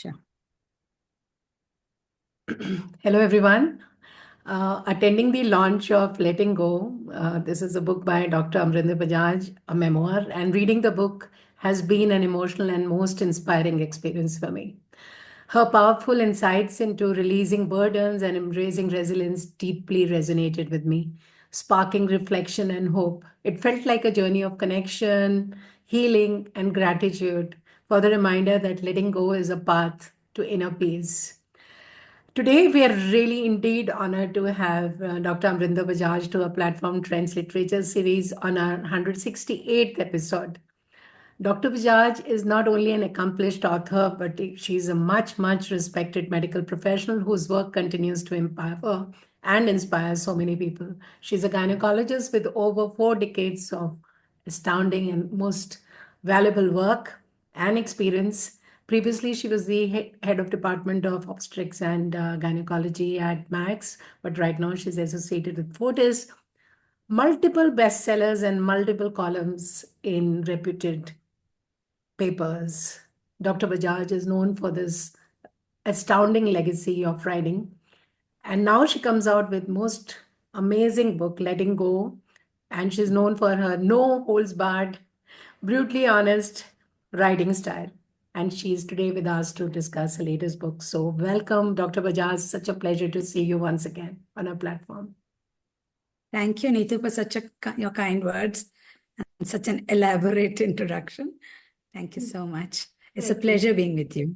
Sure. Hello, everyone. Attending the launch of Letting Go. This is a book by Dr. Amrinder Bajaj, a memoir, and reading the book has been an emotional and most inspiring experience for me. Her powerful insights into releasing burdens and embracing resilience deeply resonated with me, sparking reflection and hope. It felt like a journey of connection, healing, and gratitude for the reminder that letting go is a path to inner peace. Today, we are really indeed honored to have Dr. Amrinder Bajaj to our platform Trends Literature series on our 168th episode. Dr. Bajaj is not only an accomplished author, but she's a much respected medical professional whose work continues to empower and inspire so many people. She's a gynecologist with over 4 decades of astounding and most valuable work and experience. Previously, she was the head of Department of Obstetrics and Gynecology at Max, but right now she's associated with Fortis, multiple bestsellers and multiple columns in reputed papers. Dr. Bajaj is known for this astounding legacy of writing. And now she comes out with most amazing book, Letting Go. And she's known for her no holds barred, brutally honest writing style. And she's today with us to discuss her latest book. So welcome, Dr. Bajaj. Such a pleasure to see you once again on our platform. Thank you, Neetu, for your kind words and such an elaborate introduction. Thank you so much. It's a Thank you. pleasure being with you.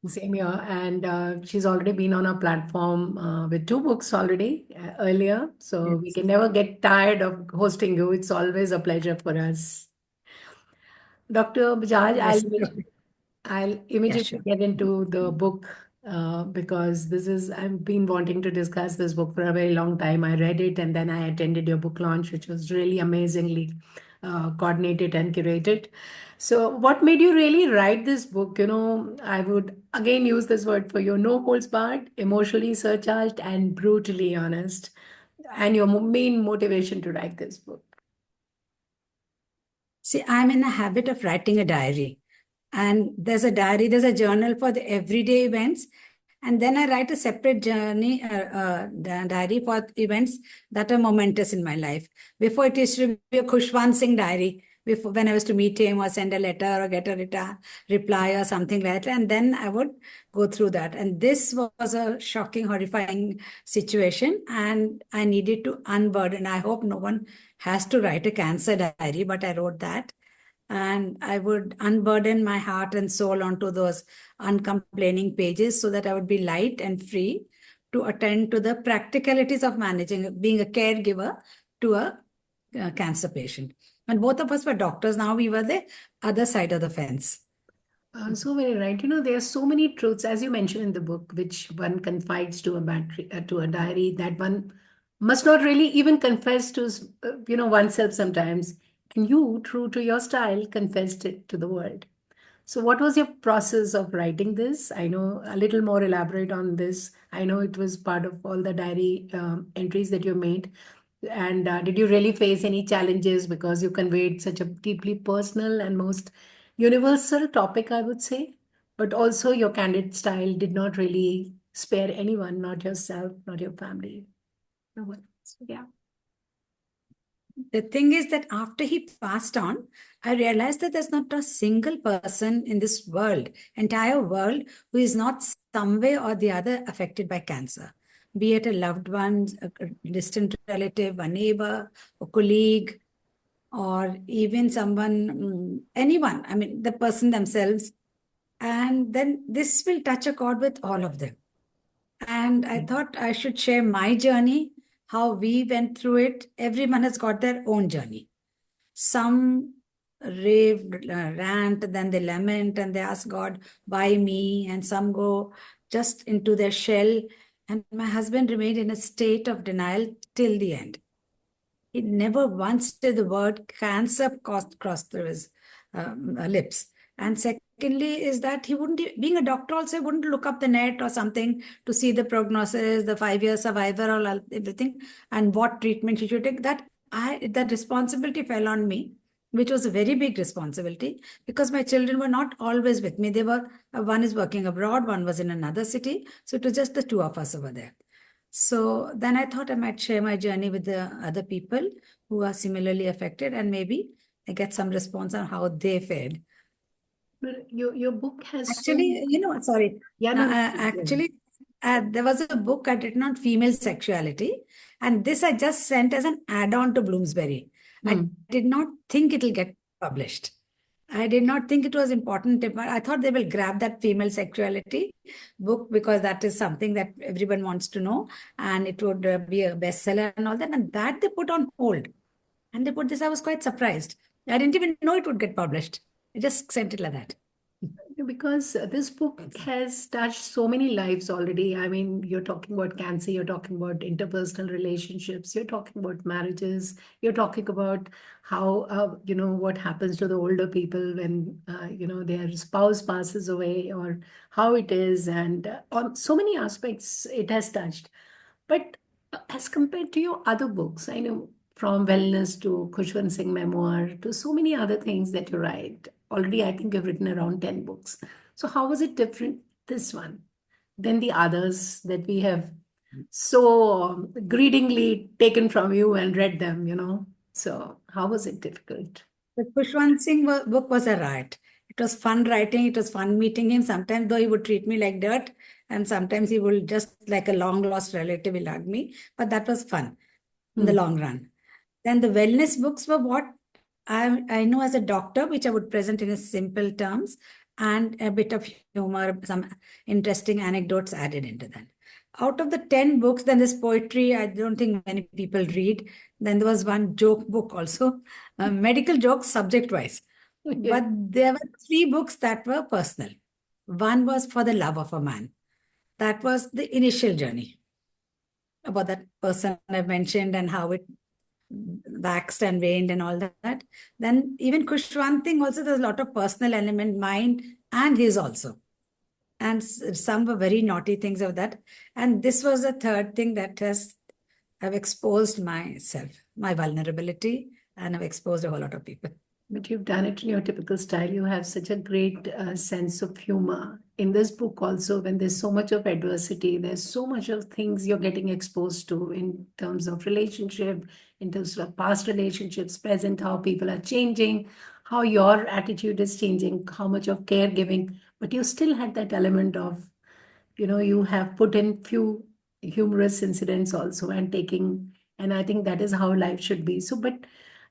Same here. And she's already been on our platform with 2 books already earlier. So we Yes. can never get tired of hosting you. It's always a pleasure for us. Dr. Bajaj, Yes. I'll Yeah, immediately sure. get into the book because I've been wanting to discuss this book for a very long time. I read it and then I attended your book launch, which was really amazingly coordinated and curated. So, what made you really write this book? I would again use this word for you: no holds barred, emotionally surcharged, and brutally honest. And your main motivation to write this book. See, I'm in the habit of writing a diary. And there's a journal for the everyday events. And then I write a separate diary for events that are momentous in my life. Before it used to be a Khushwant Singh diary, before when I was to meet him or send a letter or get a reply or something like that. And then I would go through that. And this was a shocking, horrifying situation. And I needed to unburden. I hope no one has to write a cancer diary, but I wrote that. And I would unburden my heart and soul onto those uncomplaining pages so that I would be light and free to attend to the practicalities of managing, being a caregiver to a cancer patient. And both of us were doctors. Now we were the other side of the fence. So very right. There are so many truths, as you mentioned in the book, which one confides to a battery, to a diary that one must not really even confess to, oneself sometimes. And you, true to your style, confessed it to the world. So, what was your process of writing this? I know a little more elaborate on this. I know it was part of all the diary entries that you made. And did you really face any challenges because you conveyed such a deeply personal and most universal topic, I would say? But also, your candid style did not really spare anyone, not yourself, not your family. No one. So, yeah. The thing is that after he passed on, I realized that there's not a single person in this world, entire world, who is not some way or the other affected by cancer. Be it a loved one, a distant relative, a neighbor, a colleague, or even someone, anyone, I mean, the person themselves. And then this will touch a chord with all of them. And I thought I should share my journey, how we went through it. Everyone has got their own journey. Some rave, rant, then they lament and they ask God, why me? And some go just into their shell. And my husband remained in a state of denial till the end. He never once did the word cancer cross through his lips. And secondly, is that he wouldn't, being a doctor also, wouldn't look up the net or something to see the prognosis, the 5-year survivor, or everything, and what treatment he should take. That responsibility fell on me. which was a very big responsibility because my children were not always with me. They were, one is working abroad, one was in another city. So it was just the two of us over there. So then I thought I might share my journey with the other people who are similarly affected, and maybe I get some response on how they fared. But your book has so Actually, sorry. yeah, no, no, Actually, there was a book I written on female sexuality, and this I just sent as an add-on to Bloomsbury. I hmm. did not think it will get published. I did not think it was important. I thought they will grab that female sexuality book because that is something that everyone wants to know, and it would be a bestseller and all that. And that they put on hold. And they put this. I was quite surprised. I didn't even know it would get published. I just sent it like that. Because this book has touched so many lives already. I mean, you're talking about cancer, you're talking about interpersonal relationships, you're talking about marriages, you're talking about how, what happens to the older people when, their spouse passes away, or how it is. And on so many aspects, it has touched. But as compared to your other books, I know from wellness to Khushwant Singh memoir to so many other things that you write. Already, I think you've written around 10 books. So, how was it different, this one, than the others that we have so greedingly taken from you and read them? So, how was it difficult? The Khushwant Singh book was a riot. It was fun writing. It was fun meeting him. Sometimes, though, he would treat me like dirt, and sometimes he would just like a long lost relative, he'll hug me. But that was fun in the Hmm. long run. Then the wellness books were what I know as a doctor, which I would present in a simple terms, and a bit of humor, some interesting anecdotes added into that. Out of the 10 books, then there's poetry. I don't think many people read. Then there was one joke book also, medical jokes subject wise. Yeah. But there were three books that were personal. One was For the Love of a Man. That was the initial journey about that person I mentioned and how it waxed and waned and all that. Then even Kushwan thing also, there's a lot of personal element, mine and his also. And some were very naughty things of that. And this was the third thing that I've exposed myself, my vulnerability, and I've exposed a whole lot of people. But you've done it in your typical style. You have such a great sense of humor. In this book, also, when there's so much of adversity, there's so much of things you're getting exposed to in terms of relationship, in terms of past relationships, present, how people are changing, how your attitude is changing, how much of caregiving. But you still had that element of, you have put in few humorous incidents also and taking, and I think that is how life should be. So, but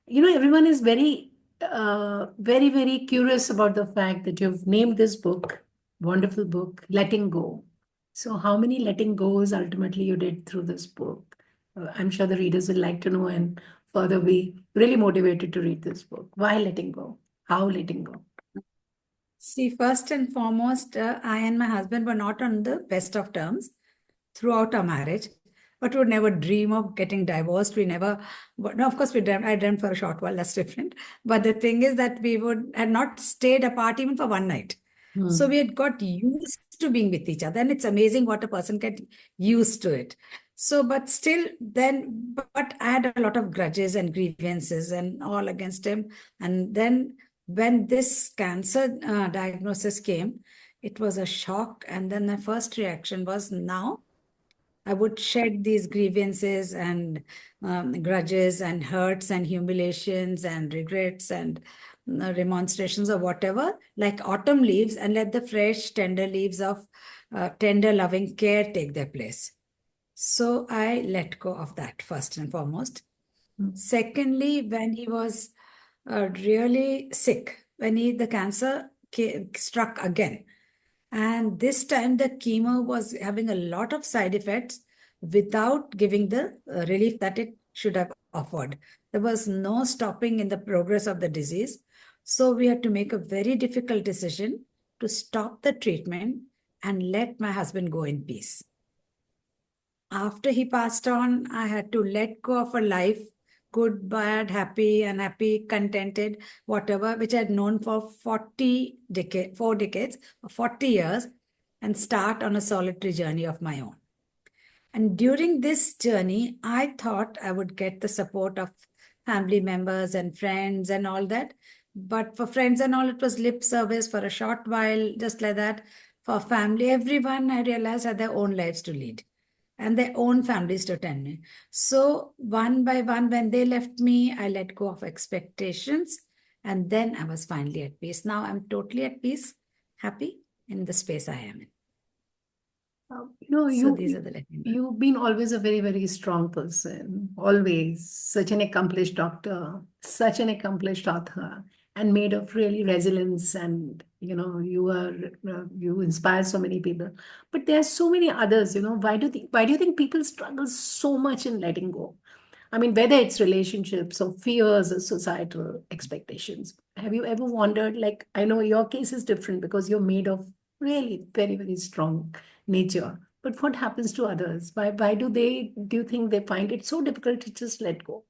everyone is very, very curious about the fact that you've named this book, wonderful book, Letting Go. So, how many letting goes ultimately you did through this book? I'm sure the readers will like to know and further be really motivated to read this book. Why letting go? How letting go? See, first and foremost, I and my husband were not on the best of terms throughout our marriage, but we would never dream of getting divorced. We never, but no, of course, we dreamt, I dreamt for a short while, that's different. But the thing is that we had not stayed apart even for one night. So Hmm. we had got used to being with each other. And it's amazing what a person get used to it. So, but still, but I had a lot of grudges and grievances and all against him. And then when this cancer diagnosis came, it was a shock. And then the first reaction was, now I would shed these grievances and grudges and hurts and humiliations and regrets and remonstrations or whatever, like autumn leaves, and let the fresh, tender leaves of tender, loving care take their place. So I let go of that first and foremost. Secondly, when he was really sick, when the cancer struck again, and this time the chemo was having a lot of side effects without giving the relief that it should have offered. There was no stopping in the progress of the disease. So we had to make a very difficult decision to stop the treatment and let my husband go in peace. After he passed on, I had to let go of a life, good, bad, happy, unhappy, contented, whatever, which I had known for 4 decades, or 40 years, and start on a solitary journey of my own. And during this journey, I thought I would get the support of family members and friends and all that. But for friends and all, it was lip service for a short while, just like that. For family, everyone I realized had their own lives to lead and their own families to tend me. So one by one, when they left me, I let go of expectations, and then I was finally at peace. Now I'm totally at peace, happy in the space I am in. You know, So these are the lessons. you've been always a very, very strong person. Always such an accomplished doctor, such an accomplished author, and made of really resilience. And you inspire so many people. But there are so many others. Why do you think people struggle so much in letting go? I mean, whether it's relationships or fears or societal expectations. Have you ever wondered? Like, I know your case is different because you're made of really very, very strong nature. But what happens to others? Why do you think they find it so difficult to just let go?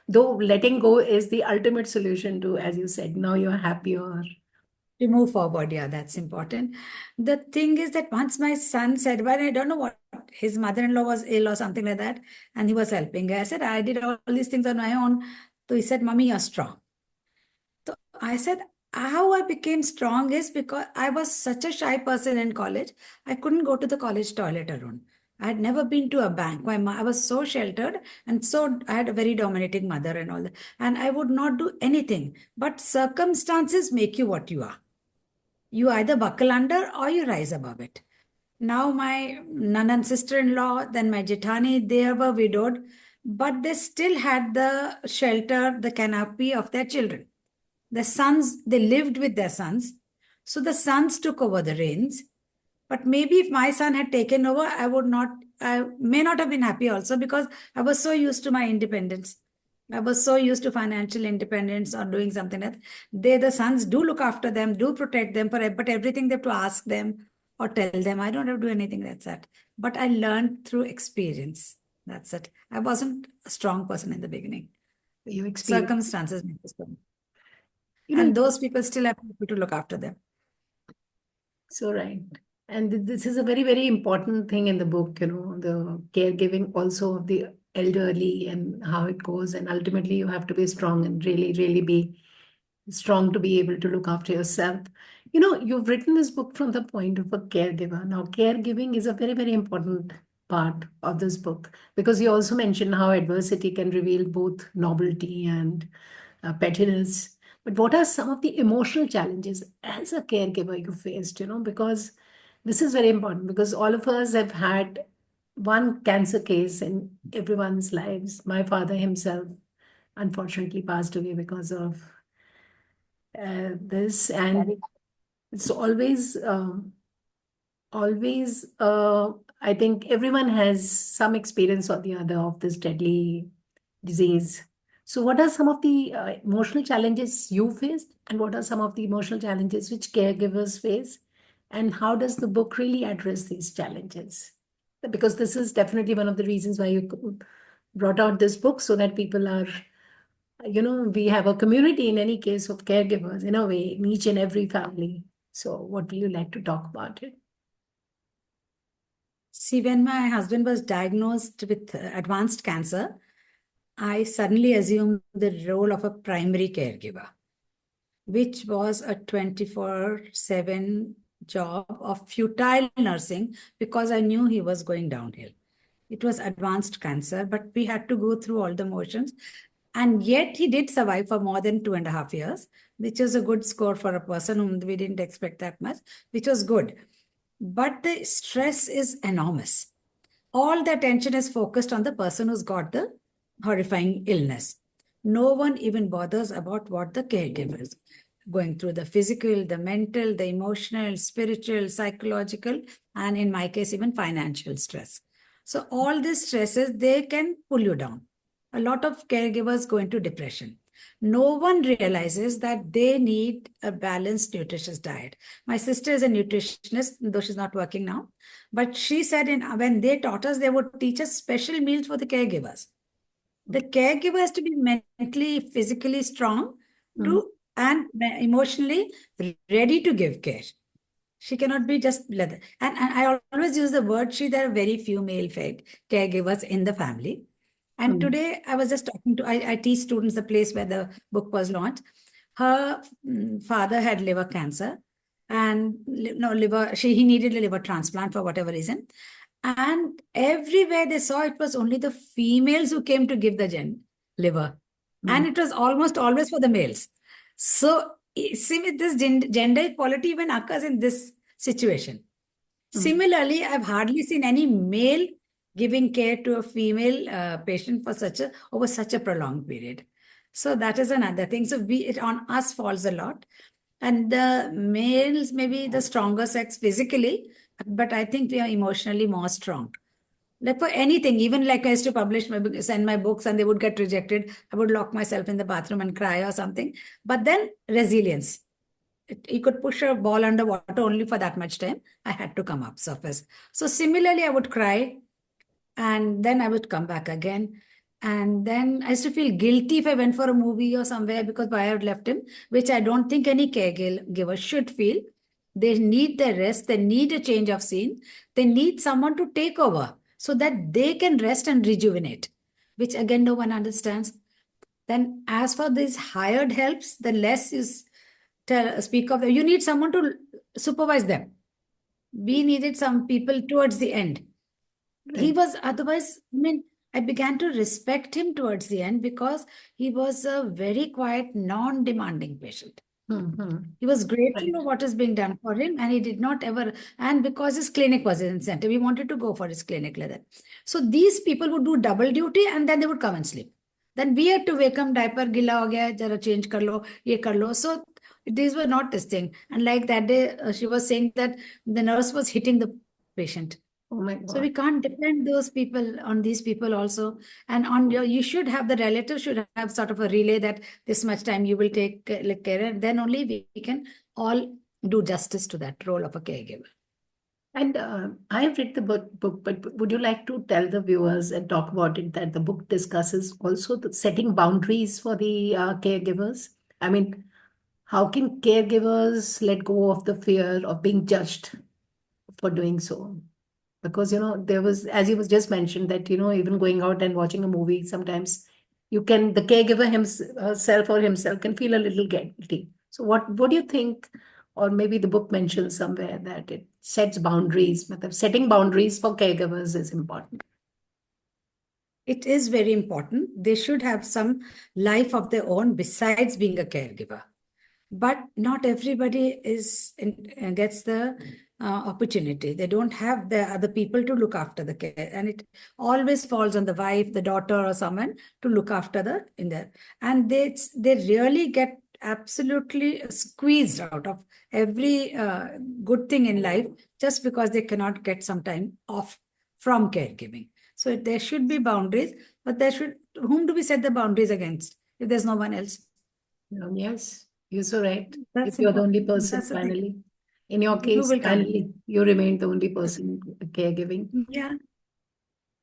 Though letting go is the ultimate solution to, as you said, now you're happier. To move forward, yeah, that's important. The thing is that once my son said, well, I don't know what, his mother-in-law was ill or something like that, and he was helping her. I said, I did all these things on my own. So he said, Mommy, you're strong. So I said, how I became strong is because I was such a shy person in college. I couldn't go to the college toilet alone. I had never been to a bank. I was so sheltered, and so I had a very dominating mother and all that. And I would not do anything. But circumstances make you what you are. You either buckle under or you rise above it. Now my nun and sister-in-law, then my jethani, they were widowed, but they still had the shelter, the canopy of their children. The sons, they lived with their sons. So the sons took over the reins. But maybe if my son had taken over, I may not have been happy also, because I was so used to my independence. I was so used to financial independence or doing something else. The sons do look after them, do protect them, but everything they have to ask them or tell them. I don't have to do anything, that's that. But I learned through experience. That's it. I wasn't a strong person in the beginning. You experience. Circumstances make us strong. You know, And those people still have people to look after them. So right. And this is a very, very important thing in the book, the caregiving also of the elderly and how it goes. And ultimately, you have to be strong and really, really be strong to be able to look after yourself. You've written this book from the point of a caregiver. Now, caregiving is a very, very important part of this book because you also mentioned how adversity can reveal both novelty and pettiness. But what are some of the emotional challenges as a caregiver you faced? Because this is very important because all of us have had one cancer case in everyone's lives. My father himself unfortunately passed away because of this, and it's always, I think everyone has some experience or the other of this deadly disease. So, what are some of the emotional challenges you faced, and what are some of the emotional challenges which caregivers face, and how does the book really address these challenges? Because this is definitely one of the reasons why you brought out this book so that people are, we have a community in any case of caregivers in a way in each and every family. So, what will you like to talk about it? See, when my husband was diagnosed with advanced cancer, I suddenly assumed the role of a primary caregiver, which was a 24/7 job of futile nursing because I knew he was going downhill. It was advanced cancer, but we had to go through all the motions. And yet he did survive for more than 2.5 years, which is a good score for a person whom we didn't expect that much, which was good. But the stress is enormous. All the attention is focused on the person who's got the horrifying illness. No one even bothers about what the caregiver is going through, the physical, the mental, the emotional, spiritual, psychological, and in my case, even financial stress. So all these stresses, they can pull you down. A lot of caregivers go into depression. No one realizes that they need a balanced, nutritious diet. My sister is a nutritionist, though she's not working now. But she said when they taught us, they would teach us special meals for the caregivers. The caregiver has to be mentally, physically strong Mm. to and emotionally ready to give care. She cannot be just leather. And I always use the word she. There are very few male caregivers in the family. And today I was just talking to, I teach students the place where the book was launched. Her father had liver cancer and no liver, he needed a liver transplant for whatever reason. And everywhere they saw it was only the females who came to give the liver. And it was almost always for the males. So see, with this gender equality even occurs in this situation. Similarly, I've hardly seen any male giving care to a female patient for over such a prolonged period. So that is another thing. So it on us falls a lot, and the males may be the stronger sex physically, but I think we are emotionally more strong. Like for anything, even like I used to send my books, and they would get rejected. I would lock myself in the bathroom and cry or something. But then resilience. You could push a ball underwater only for that much time. I had to come up surface. So similarly, I would cry and then I would come back again. And then I used to feel guilty if I went for a movie or somewhere because I had left him, which I don't think any caregiver should feel. They need their rest. They need a change of scene. They need someone to take over so that they can rest and rejuvenate, which again, no one understands. Then, as for these hired helps, the less is speak of them. You need someone to supervise them. We needed some people towards the end. He was otherwise, I mean, I began to respect him towards the end because he was a very quiet, non-demanding patient. He was grateful for what is being done for him, and he did not ever. And because his clinic was his incentive, he wanted to go for his clinic like that. So these people would do double duty, and then they would come and sleep. Then we had to wake him, diaper gila ho gaya, jara change kar lo, ye kar lo. So these were not this thing. And like that day, she was saying that the nurse was hitting the patient. Oh my So we God. can't depend those people on these people also. And on you should have the relative should have sort of a relay that this much time you will take like care, and then only we can all do justice to that role of a caregiver. And I've read the book, but would you like to tell the viewers and talk about it that the book discusses also the setting boundaries for the caregivers? I mean, how can caregivers let go of the fear of being judged for doing so? Because there was, as you was just mentioned, that even going out and watching a movie, sometimes the caregiver herself or himself can feel a little guilty. So what do you think, or maybe the book mentions somewhere that it sets boundaries, setting boundaries for caregivers is important. It is very important. They should have some life of their own besides being a caregiver. But not everybody gets the opportunity. They don't have the other people to look after the care, and it always falls on the wife, the daughter, or someone to look after the in there. And they really get absolutely squeezed out of every good thing in life just because they cannot get some time off from caregiving. So there should be boundaries, but whom do we set the boundaries against if there's no one else? Yes, you're so right. If That's you're the only important. person, That's the thing. finally, in your Who case, will come in? finally, you remain the only person caregiving. Yeah.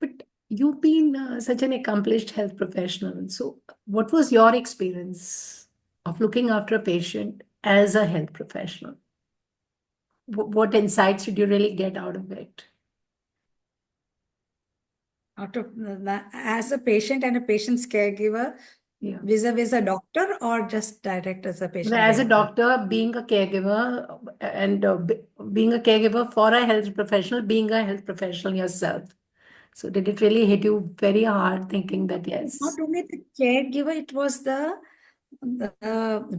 But you've been such an accomplished health professional. So, what was your experience of looking after a patient as a health professional? What insights did you really get out of it? Out of as a patient and a patient's caregiver, Yeah. vis-a-vis a doctor, or just direct as a patient As a caregiver? doctor, being a caregiver and being a caregiver for a health professional, being a health professional yourself. So, did it really hit you very hard thinking that, Not yes? only the caregiver, it was the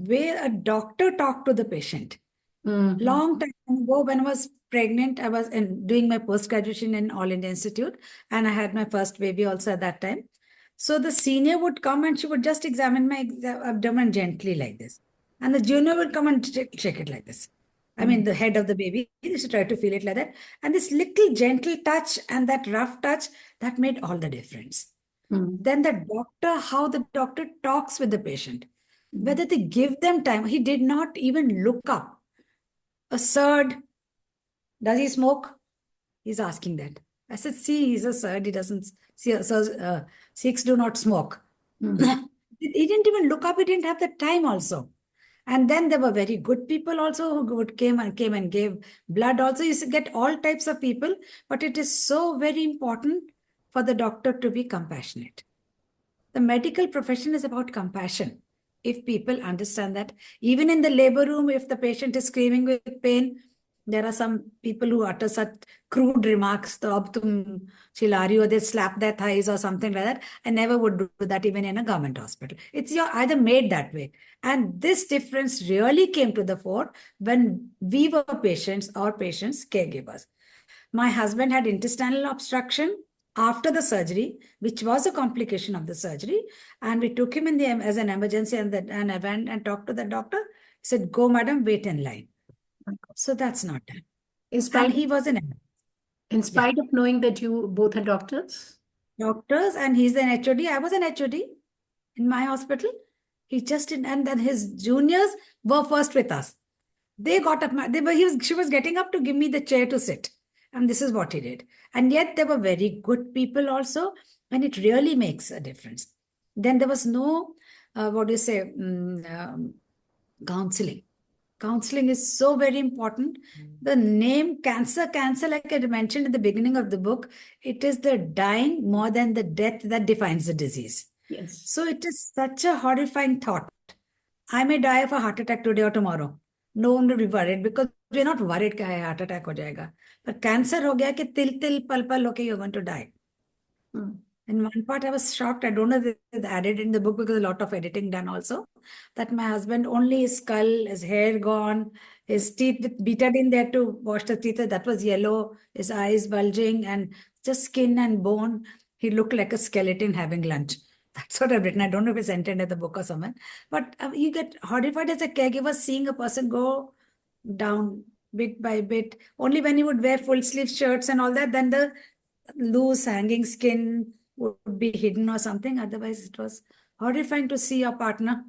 way a doctor talked to the patient. Mm-hmm. Long time ago, when I was pregnant, I was doing my post graduation in All India Institute, and I had my first baby also at that time. So the senior would come and she would just examine my abdomen gently like this, and the junior would come and check it like this. I mean, the head of the baby, she should try to feel it like that, and this little gentle touch and that rough touch that made all the difference. Mm-hmm. Then how the doctor talks with the patient, whether they give them time. He did not even look up. A third, does he smoke? He's asking that. I said, see, he's a third. He doesn't see. So, Sikhs do not smoke. Mm-hmm. He didn't even look up. He didn't have the time also. And then there were very good people also who would came and gave blood. Also, you get all types of people, but it is so very important for the doctor to be compassionate. The medical profession is about compassion. If people understand that, even in the labor room, if the patient is screaming with pain, there are some people who utter such crude remarks, "तो अब तुम चिल्ला रही हो," they slap their thighs or something like that. I never would do that even in a government hospital. It's you're either made that way. And this difference really came to the fore when we were patients or patients' caregivers. My husband had intestinal obstruction after the surgery, which was a complication of the surgery. And we took him in the as an emergency, and I went and talked to the doctor. He said, "Go, madam, wait in line." So that's not done. In And spite, he was in yeah, spite of knowing that you both are doctors? doctors, and he's an HOD. I was an HOD in my hospital. He just did, and then his juniors were first with us. They got up, she was getting up to give me the chair to sit. And this is what he did. And yet there were very good people also, and it really makes a difference. Then there was no, what do you say, counseling. Counseling is so very important. The name cancer, like I mentioned at the beginning of the book, it is the dying more than the death that defines the disease. Yes. So it is such a horrifying thought. I may die of a heart attack today or tomorrow. No one will be worried because we're not worried that heart attack हो जाएगा. But cancer हो गया कि तिल तिल पल पल होके you're going to die. In one part, I was shocked. I don't know if they added in the book because a lot of editing done also. That my husband, only his skull, his hair gone, his teeth with betadine there to wash the teeth. That was yellow, his eyes bulging, and just skin and bone. He looked like a skeleton having lunch. That's what I've written. I don't know if it's entered in the book or somewhere. But you get horrified as a caregiver seeing a person go down bit by bit. Only when you would wear full sleeve shirts and all that, then the loose hanging skin would be hidden or something. Otherwise, it was horrifying to see your partner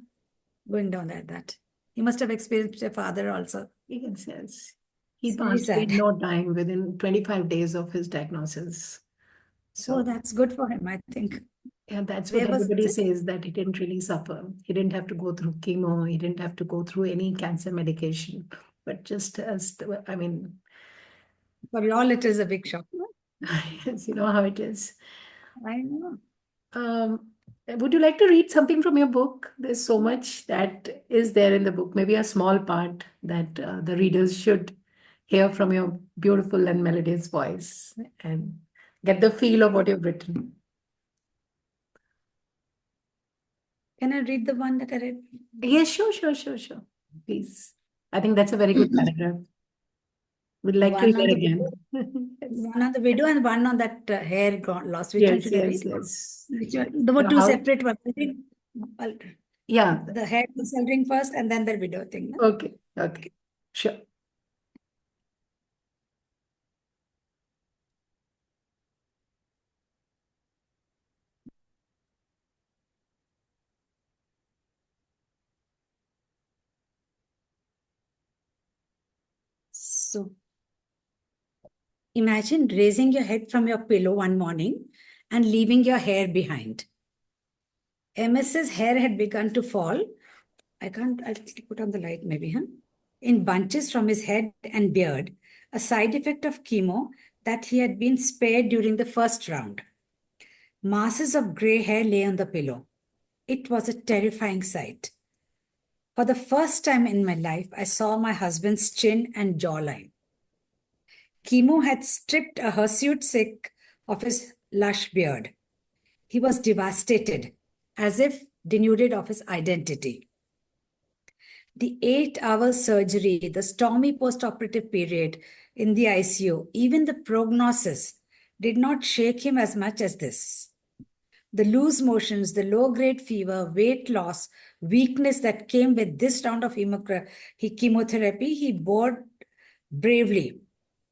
going down like that. He must have experienced a father also. Yes, yes. He It's very passed away sad. in no time, within 25 days of his diagnosis. Oh, So, that's good for him, I think. yeah, that's what Where was everybody it? says, that he didn't really suffer. He didn't have to go through chemo. He didn't have to go through any cancer medication. But just as, I mean, For you all, it is a big shock. you know how it is. I know. Um, would you like to read something from your book? There's so much that is there in the book, maybe a small part that the readers should hear from your beautiful and melodious voice and get the feel of what you've written. Can I read the one that I read? Yes, sure, sure, sure, sure. Please. I think that's a very good paragraph. We'd like to One on hear the again. video, Yes, one on the video, and one on that hair loss. Which one yes, should I yes, read? yes. Which one? There were two How? separate ones. I think Yeah. the hair consulting first, and then the video thing. No? Okay, okay. Sure. So imagine raising your head from your pillow one morning and leaving your hair behind. MS's hair had begun to fall. I'll put on the light maybe, huh? In bunches from his head and beard, a side effect of chemo that he had been spared during the first round. Masses of gray hair lay on the pillow. It was a terrifying sight. For the first time in my life, I saw my husband's chin and jawline. Chemo had stripped a hirsute sick of his lush beard. He was devastated, as if denuded of his identity. The 8-hour surgery, the stormy post-operative period in the ICU, even the prognosis did not shake him as much as this. The loose motions, the low-grade fever, weight loss, weakness that came with this round of chemotherapy, he bore bravely.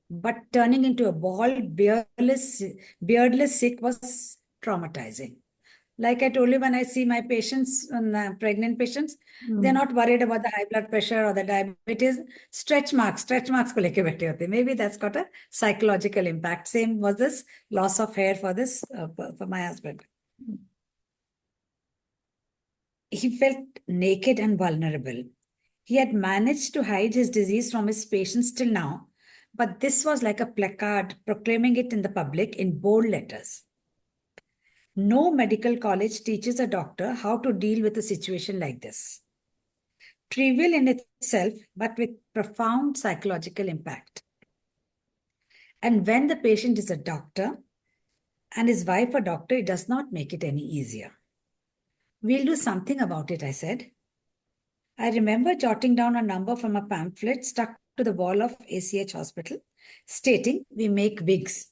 But turning into a bald, beardless sick was traumatizing. Like I told you, when I see my patients, pregnant patients, they're not worried about the high blood pressure or the diabetes. Stretch marks को लेके बैठे होते. Maybe that's got a psychological impact. Same was this loss of hair for this for my husband. He felt naked and vulnerable. He had managed to hide his disease from his patients till now, but this was like a placard proclaiming it in the public in bold letters. No medical college teaches a doctor how to deal with a situation like this. Trivial in itself, but with profound psychological impact. And when the patient is a doctor and his wife a doctor, it does not make it any easier. We'll do something about it, I said. I remember jotting down a number from a pamphlet stuck to the wall of ACH hospital, stating, "We make wigs."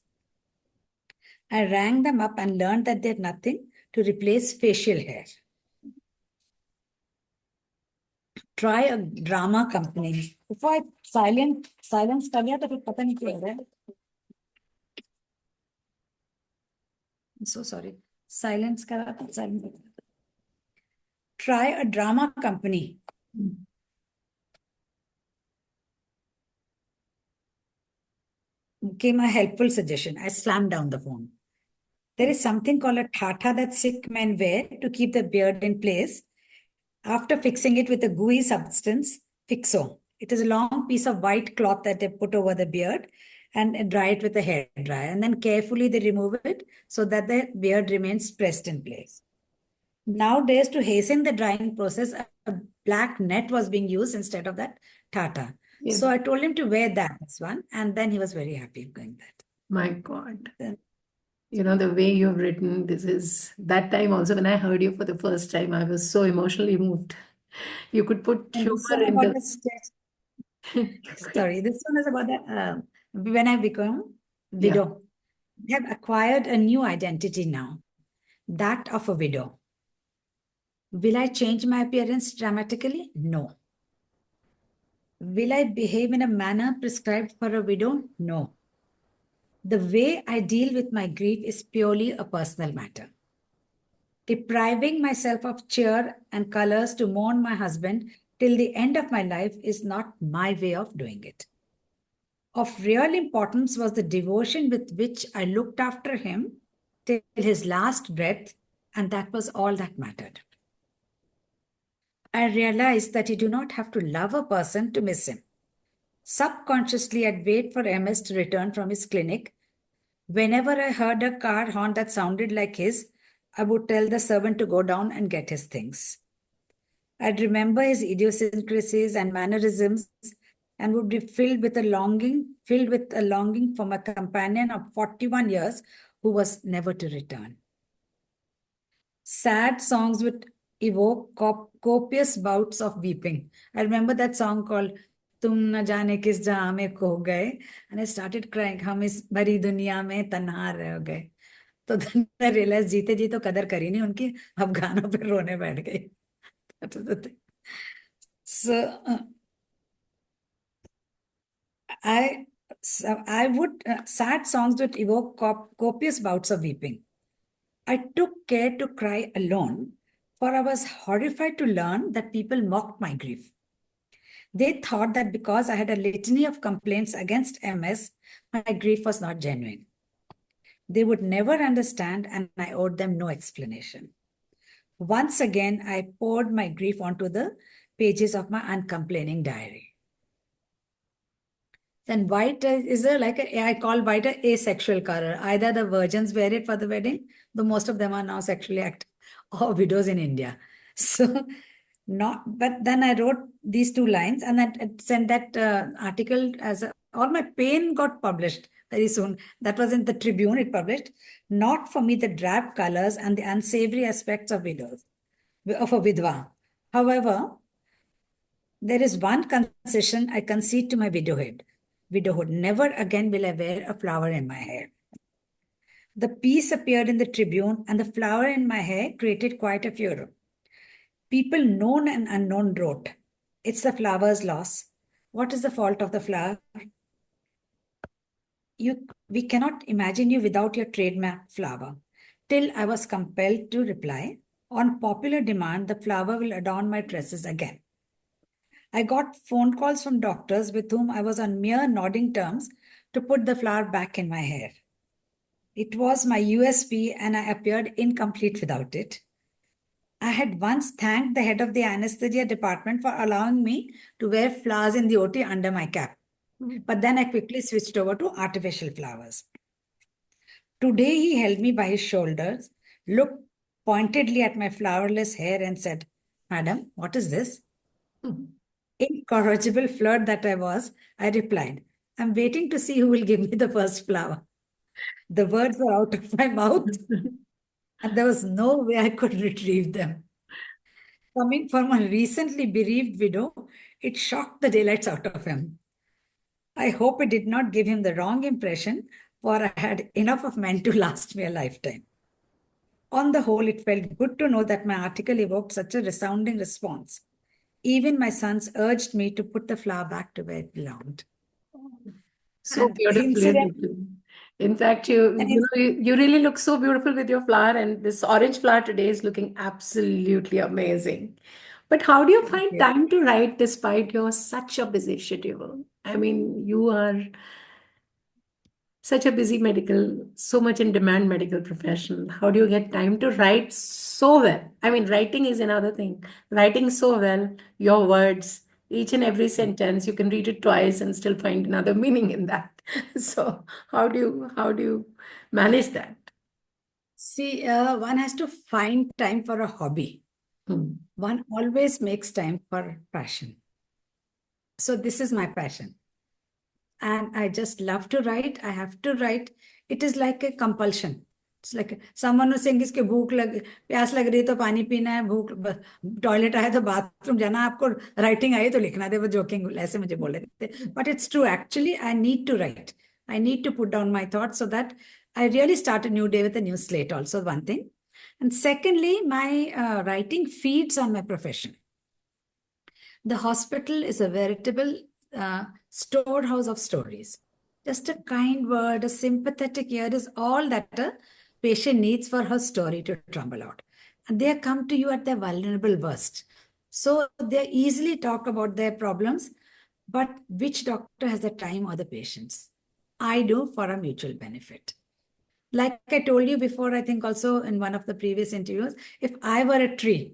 I rang them up and learned that they had nothing to replace facial hair. Try a drama company. If I silence कर लिया तो फिर पता नहीं क्या हो रहा है. I'm so sorry. Silence करा तो silence. Try a drama company. Came a helpful suggestion. I slammed down the phone. There is something called a Tata that sick men wear to keep the beard in place after fixing it with a gooey substance, Fixo. It is a long piece of white cloth that they put over the beard and dry it with a hair dryer. And then carefully they remove it so that the beard remains pressed in place. Nowadays, to hasten the drying process, a black net was being used instead of that Tata. Yes. So I told him to wear that one, and then he was very happy doing that. My God. Then, The way you've written, this is that time also when I heard you for the first time, I was so emotionally moved. You could put and this humor one in about the. the sorry, this one is about the when I become Yeah. widow. I have acquired a new identity now, that of a widow. Will I change my appearance dramatically? No. Will I behave in a manner prescribed for a widow? No. The way I deal with my grief is purely a personal matter. Depriving myself of cheer and colors to mourn my husband till the end of my life is not my way of doing it. Of real importance was the devotion with which I looked after him till his last breath, and that was all that mattered. I realized that you do not have to love a person to miss him. Subconsciously, I'd wait for MS to return from his clinic. Whenever I heard a car horn that sounded like his, I would tell the servant to go down and get his things. I'd remember his idiosyncrasies and mannerisms and would be filled with a longing for my companion of 41 years who was never to return. Sad songs would evoke copious bouts of weeping. I remember that song called तुम न जाने किस जहां में खो गए, and I started crying. हम इस भरी दुनिया में तन्हा रह गए. तो then I realized जीते जी तो कदर करी नहीं उनकी, अब गानों पे रोने बैठ गई. That was the thing. So sad songs would evoke copious bouts of weeping. I took care to cry alone, for I was horrified to learn that people mocked my grief. They thought that because I had a litany of complaints against MS, my grief was not genuine. They would never understand, and I owed them no explanation. Once again, I poured my grief onto the pages of my uncomplaining diary. Then white is I call white a asexual color. Either the virgins wear it for the wedding, though most of them are now sexually active, or widows in India. So, but then I wrote these two lines and I sent that article all my pain got published very soon. That was in the Tribune, it published. Not for me the drab colors and the unsavory aspects of widows, of a vidwa. However, there is one concession I concede to my widowhood. Never again will I wear a flower in my hair. The piece appeared in the Tribune, and the flower in my hair created quite a furor. People known and unknown wrote, "It's the flower's loss. What is the fault of the flower? We cannot imagine you without your trademark flower." Till I was compelled to reply, "On popular demand, the flower will adorn my dresses again." I got phone calls from doctors with whom I was on mere nodding terms to put the flower back in my hair. It was my USP, and I appeared incomplete without it. I had once thanked the head of the anesthesia department for allowing me to wear flowers in the OT under my cap. But then I quickly switched over to artificial flowers. Today he held me by his shoulders, looked pointedly at my flowerless hair and said, Madam, what is this? Incorrigible flirt that I was, I replied, I'm waiting to see who will give me the first flower. The words were out of my mouth, and there was no way I could retrieve them. Coming from a recently bereaved widow, it shocked the daylights out of him. I hope it did not give him the wrong impression, for I had enough of men to last me a lifetime. On the whole, it felt good to know that my article evoked such a resounding response. Even my sons urged me to put the flower back to where it belonged. So And beautifully incident, written. In fact, and you really look so beautiful with your flower, and this orange flower today is looking absolutely amazing. But how do you thank find you. time to write despite your such a busy schedule? I mean, you are such a busy medical, so much in demand medical professional. How do you get time to write so well? I mean, writing is another thing. Writing so well, your words, each and every sentence, you can read it twice and still find another meaning in that. So how do you manage that? See, one has to find time for a hobby. Hmm. One always makes time for passion. So this is my passion. And I just love to write. I have to write. It is like a compulsion. It's like someone who saying इसके भूख लग प्यास लग रही है तो पानी पीना है भूख टॉयलेट आया तो बाथरूम जाना आपको राइटिंग आई तो लिखना दे वो जोकिंग ऐसे मुझे बोल रहे थे but it's true actually I need to write I need to put down my thoughts so that I really start a new day with a new slate also one thing and secondly my writing feeds on my profession. The hospital is a veritable storehouse of stories. Just a kind word, a sympathetic ear is all that a patient needs for her story to tremble out. And they come to you at their vulnerable worst. So they easily talk about their problems, but which doctor has the time or the patience? I do for a mutual benefit. Like I told you before, I think also in one of the previous interviews, if I were a tree,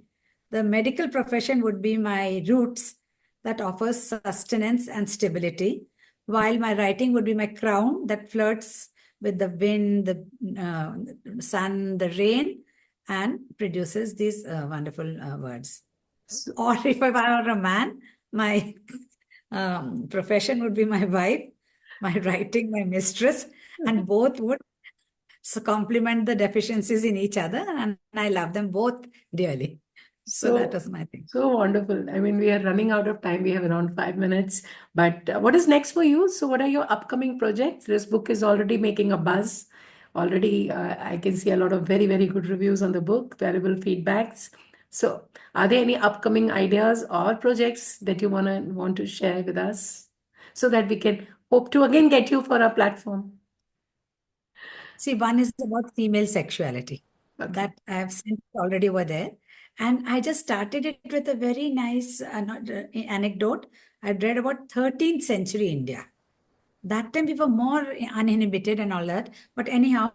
the medical profession would be my roots that offers sustenance and stability, while my writing would be my crown that flirts with the wind, the sun, the rain, and produces these wonderful words. So, Or if I were a man, my profession would be my wife, my writing, my mistress, and both would so complement the deficiencies in each other, and I love them both dearly. So that so was my thing. so wonderful. I mean, we are running out of time. We have around 5 minutes. But what is next for you? So, what are your upcoming projects? This book is already making a buzz. Already, I can see a lot of very, very good reviews on the book, valuable feedbacks. So, are there any upcoming ideas or projects that you want to share with us so that we can hope to again get you for our platform? See, one is about female sexuality Okay. that I have sent already over there. And I just started it with a very nice anecdote. I read about 13th century India. That time we were more uninhibited and all that. But anyhow,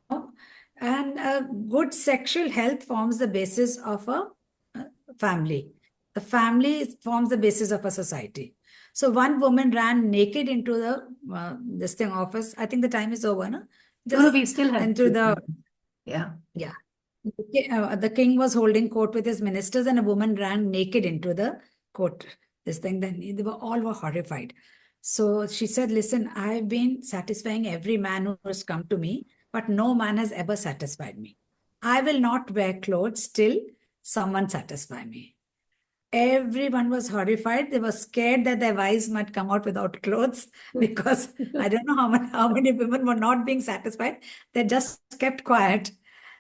and good sexual health forms the basis of a uh, family. The family forms the basis of a society. So one woman ran naked into the this thing office. I think the time is over, no? No, no, Just we still have into few the minutes. Yeah. yeah. The king was holding court with his ministers, and a woman ran naked into the court. This thing, then they were all were horrified. So she said, "Listen, I've been satisfying every man who has come to me, but no man has ever satisfied me. I will not wear clothes till someone satisfy me." Everyone was horrified. They were scared that their wives might come out without clothes because I don't know how many women were not being satisfied. They just kept quiet.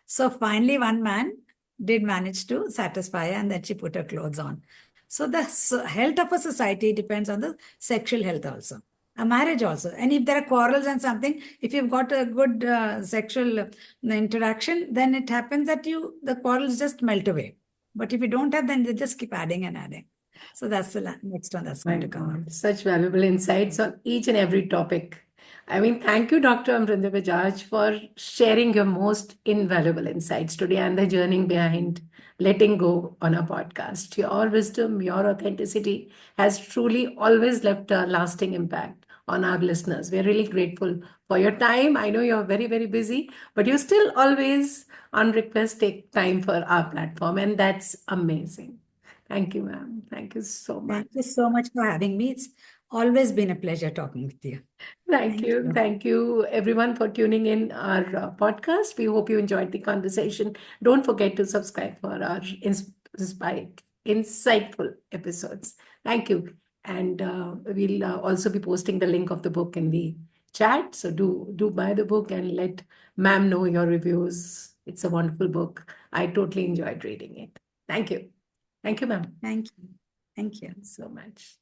So finally, one man did manage to satisfy her and then she put her clothes on. So the health of a society depends on the sexual health also. A marriage also. And if there are quarrels and something, if you've got a good sexual interaction, then it happens that the quarrels just melt away. But if you don't have, then they just keep adding and adding. So that's the next one that's My going to come up. God, such valuable insights on each and every topic. I mean, thank you, Dr. Amrinder Bajaj, for sharing your most invaluable insights today and the journey behind letting go on our podcast. Your wisdom, your authenticity has truly always left a lasting impact on our listeners. We're really grateful for your time. I know you're very, very busy, but you still always, on request, take time for our platform, and that's amazing. Thank you, ma'am. Thank you so much. Thank you so much for having me. It's always been a pleasure talking with you. Thank Thank you. you. Thank you, everyone, for tuning in our podcast. We hope you enjoyed the conversation. Don't forget to subscribe for our insightful episodes. Thank you. And we'll also be posting the link of the book in the chat. So do buy the book and let ma'am know your reviews. It's a wonderful book. I totally enjoyed reading it. Thank you. Thank you, ma'am. Thank you. Thank you. So much.